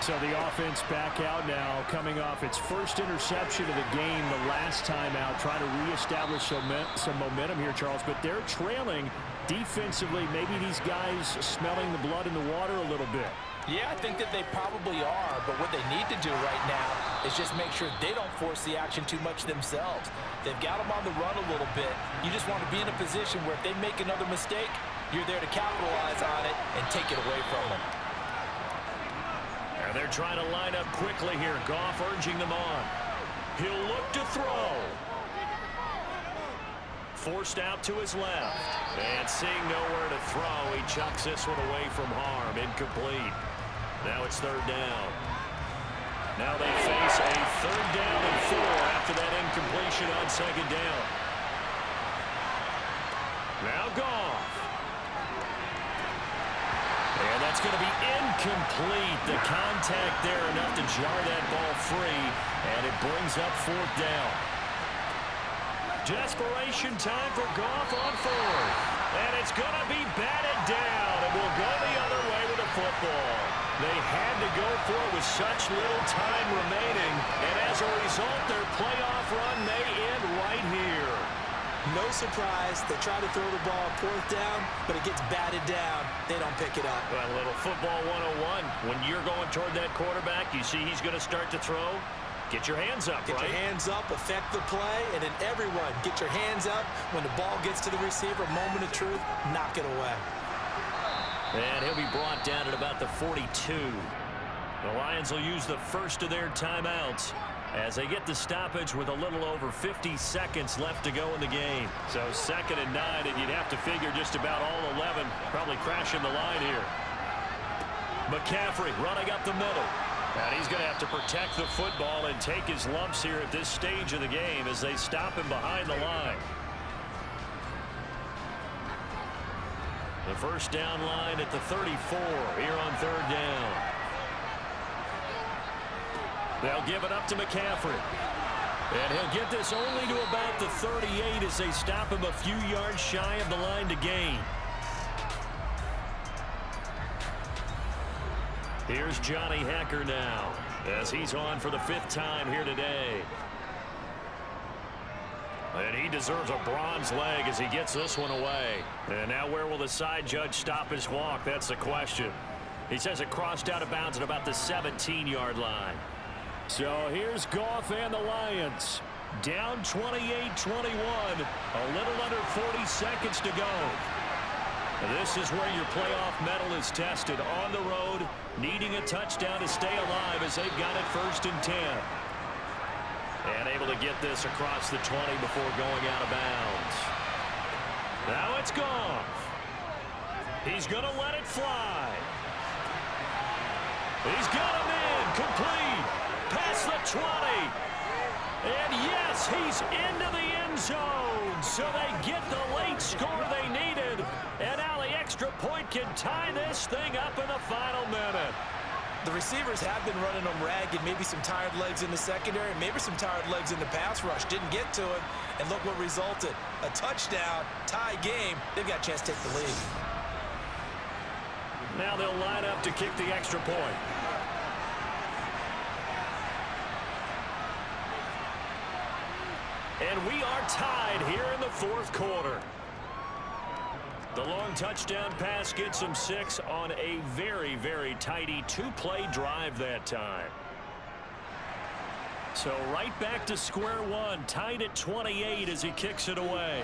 So the offense back out now, coming off its first interception of the game the last time out, trying to reestablish some momentum here, Charles. But they're trailing defensively. Maybe these guys smelling the blood in the water a little bit. Yeah, I think that they probably are, but what they need to do right now is just make sure they don't force the action too much themselves. They've got them on the run a little bit. You just want to be in a position where if they make another mistake, you're there to capitalize on it and take it away from them. And they're trying to line up quickly here. Goff urging them on. He'll look to throw. Forced out to his left. And seeing nowhere to throw, he chucks this one away from harm. Incomplete. Now it's third down. Now they face a 3rd down and 4 after that incompletion on 2nd down. Now Goff. And that's going to be incomplete. The contact there enough to jar that ball free. And it brings up 4th down. Desperation time for Goff on 4th. And it's going to be batted down. And will go the other way with the football. They had to go for it with such little time remaining. And as a result, their playoff run may end right here. No surprise. They try to throw the ball 4th down, but it gets batted down. They don't pick it up. Well, a little football 101. When you're going toward that quarterback, you see he's going to start to throw. Get your hands up, Get right? your hands up, affect the play, and then everyone get your hands up. When the ball gets to the receiver, moment of truth, knock it away. And he'll be brought down at about the 42. The Lions will use the first of their timeouts as they get the stoppage with a little over 50 seconds left to go in the game. So 2nd and 9, and you'd have to figure just about all 11 probably crashing the line here. McCaffrey running up the middle. And he's going to have to protect the football and take his lumps here at this stage of the game as they stop him behind the line. The first down line at the 34 here on 3rd down. They'll give it up to McCaffrey. And he'll get this only to about the 38 as they stop him a few yards shy of the line to gain. Here's Johnny Hekker now as he's on for the 5th time here today. And he deserves a bronze leg as he gets this one away. And now where will the side judge stop his walk? That's the question. He says it crossed out of bounds at about the 17-yard line. So here's Goff and the Lions. Down 28-21. A little under 40 seconds to go. This is where your playoff medal is tested on the road, needing a touchdown to stay alive as they've got it 1st and 10. And able to get this across the 20 before going out of bounds. Now it's Goff. He's going to let it fly. He's got him in, complete, past the 20. And yes, he's into the end zone. So they get the late score they needed. And now the extra point can tie this thing up in the final minute. The receivers have been running them ragged. Maybe some tired legs in the secondary, maybe some tired legs in the pass rush. Didn't get to him, and look what resulted. A touchdown, tie game. They've got a chance to take the lead. Now they'll line up to kick the extra point. And we are tied here in the 4th quarter. The long touchdown pass gets him 6 on a very, very tidy 2-play drive that time. So right back to square one, tied at 28 as he kicks it away.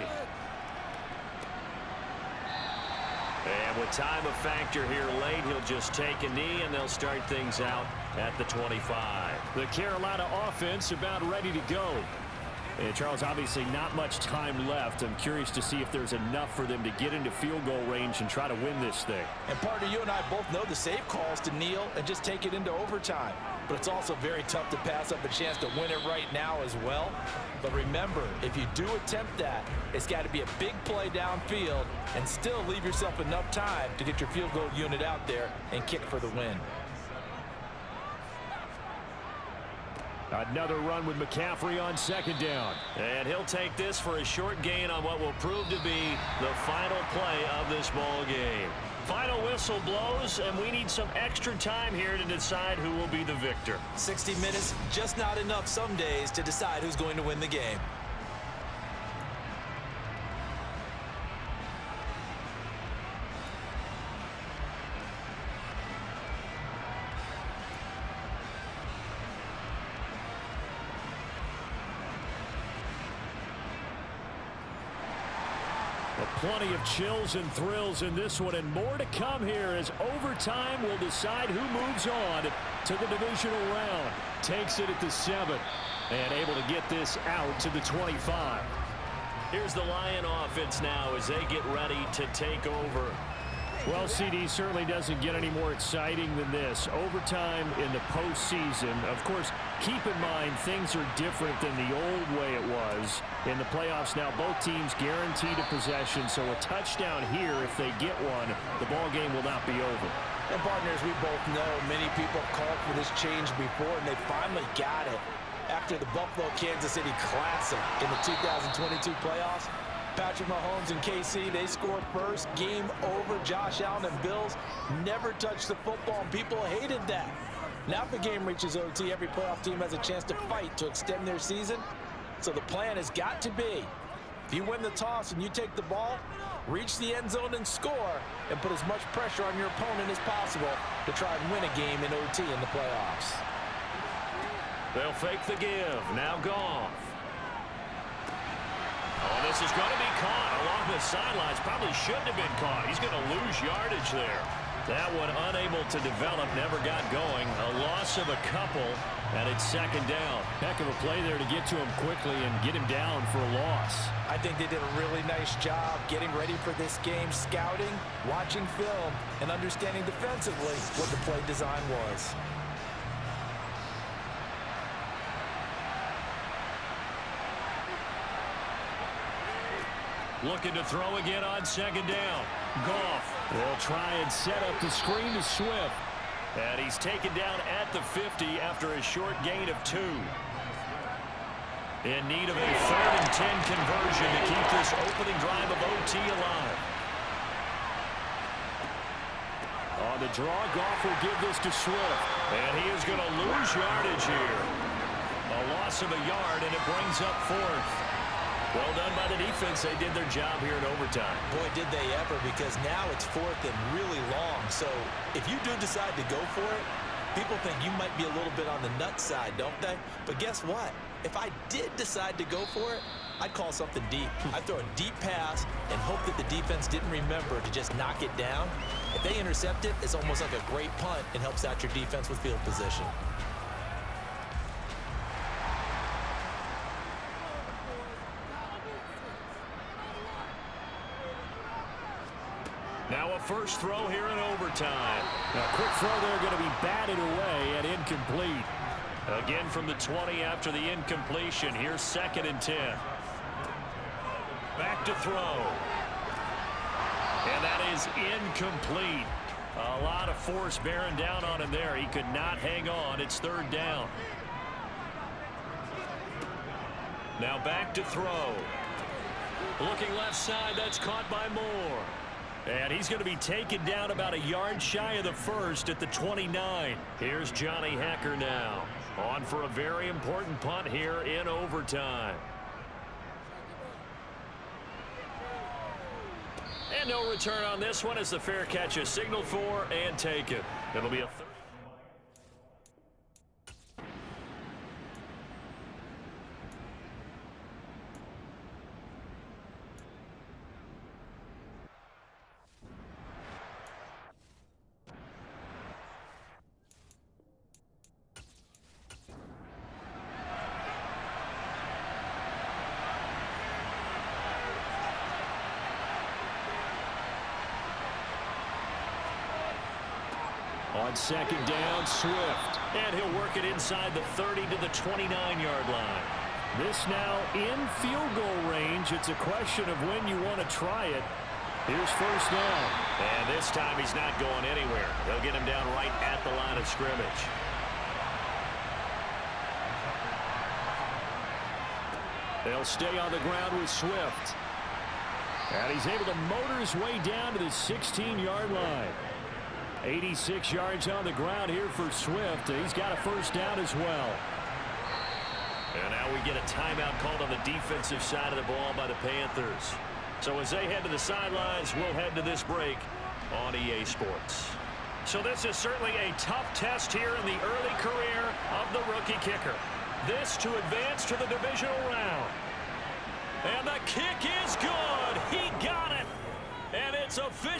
And with time a factor here late, he'll just take a knee and they'll start things out at the 25. The Carolina offense about ready to go. And Charles, obviously not much time left. I'm curious to see if there's enough for them to get into field goal range and try to win this thing. And partner, you and I both know the safe calls to kneel and just take it into overtime. But it's also very tough to pass up a chance to win it right now as well. But remember, if you do attempt that, it's got to be a big play downfield and still leave yourself enough time to get your field goal unit out there and kick for the win. Another run with McCaffrey on 2nd down. And he'll take this for a short gain on what will prove to be the final play of this ball game. Final whistle blows, and we need some extra time here to decide who will be the victor. 60 minutes, just not enough some days to decide who's going to win the game. Plenty of chills and thrills in this one, and more to come here as overtime will decide who moves on to the divisional round. Takes it at the 7 and able to get this out to the 25. Here's the Lion offense now as they get ready to take over. Well, CD certainly doesn't get any more exciting than this. Overtime in the postseason. Of course, keep in mind things are different than the old way it was. In the playoffs now, both teams guaranteed a possession, so a touchdown here, if they get one, the ball game will not be over. And partners, we both know many people have called for this change before, and they finally got it. After the Buffalo-Kansas City Classic in the 2022 playoffs, Patrick Mahomes and KC, they scored first. Game over. Josh Allen and Bills never touched the football, and people hated that. Now if the game reaches OT, every playoff team has a chance to fight to extend their season. So the plan has got to be, if you win the toss and you take the ball, reach the end zone and score, and put as much pressure on your opponent as possible to try and win a game in OT in the playoffs. They'll fake the give. Now Goff. Oh, this is going to be caught along the sidelines. Probably shouldn't have been caught. He's going to lose yardage there. That one unable to develop, never got going. A loss of a couple, and it's second down. Heck of a play there to get to him quickly and get him down for a loss. I think they did a really nice job getting ready for this game, scouting, watching film, and understanding defensively what the play design was. Looking to throw again on second down. Goff. They'll try and set up the screen to Swift. And he's taken down at the 50 after a short gain of 2. In need of a 3rd and 10 conversion to keep this opening drive of OT alive. On the draw, Goff will give this to Swift. And he is going to lose yardage here. A loss of a yard, and it brings up 4th. Well done by the defense. They did their job here in overtime. Boy, did they ever, because now it's 4th and really long. So if you do decide to go for it, people think you might be a little bit on the nut side, don't they? But guess what? If I did decide to go for it, I'd call something deep. I'd throw a deep pass and hope that the defense didn't remember to just knock it down. If they intercept it, it's almost like a great punt and helps out your defense with field position. Now a first throw here in overtime. Now, quick throw there going to be batted away and incomplete. Again from the 20 after the incompletion. Here's 2nd and 10. Back to throw. And that is incomplete. A lot of force bearing down on him there. He could not hang on. It's 3rd down. Now back to throw. Looking left side. That's caught by Moore. And he's going to be taken down about a yard shy of the 1st at the 29. Here's Johnny Hekker now. On for a very important punt here in overtime. And no return on this one as the fair catch is signaled for and taken. It'll be a third. On second down, Swift. And he'll work it inside the 30 to the 29-yard line. This now in field goal range. It's a question of when you want to try it. Here's first down. And this time he's not going anywhere. They'll get him down right at the line of scrimmage. They'll stay on the ground with Swift. And he's able to motor his way down to the 16-yard line. 86 yards on the ground here for Swift. He's got a first down as well. And now we get a timeout called on the defensive side of the ball by the Panthers. So as they head to the sidelines, we'll head to this break on EA Sports. So this is certainly a tough test here in the early career of the rookie kicker. This to advance to the divisional round. And the kick is good. He got it. And it's official.